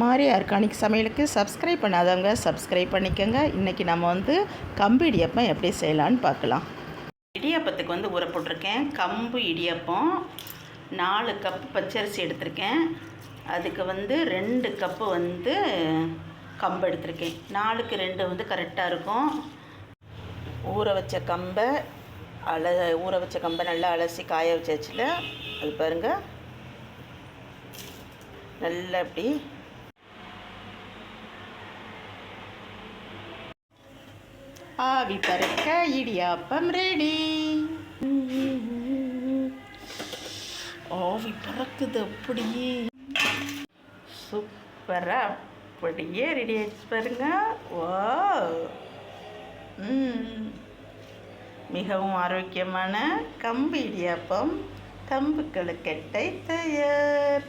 மாரி ஆர்கானிக் சமையலுக்கு சப்ஸ்கிரைப் பண்ணாதவங்க சப்ஸ்கிரைப் பண்ணிக்கோங்க. இன்றைக்கி நம்ம வந்து கம்பு இடியப்பம் எப்படி செய்யலான்னு பார்க்கலாம். இடியப்பத்துக்கு வந்து ஊற போட்டிருக்கேன். கம்பு இடியப்பம் 4 கப்பு பச்சரிசி எடுத்திருக்கேன். அதுக்கு வந்து 2 கப்பு வந்து கம்பு எடுத்திருக்கேன். 4க்கு 2 வந்து கரெக்டாக இருக்கும். ஊற வச்ச கம்பை நல்லா அலசி காய வச்சாச்சுல. அது பாருங்கள், நல்லா அப்படி ஆவி பறக்க இடியாப்பம் ரெடி. ஆவி பறக்குது, அப்படியே சூப்பராக அப்படியே ரெடி ஆகிடுச்சு பாருங்க. வாவ், மிகவும் ஆரோக்கியமான கம்பு இடியாப்பம், கம்பு கொழுக்கட்டை தயார்.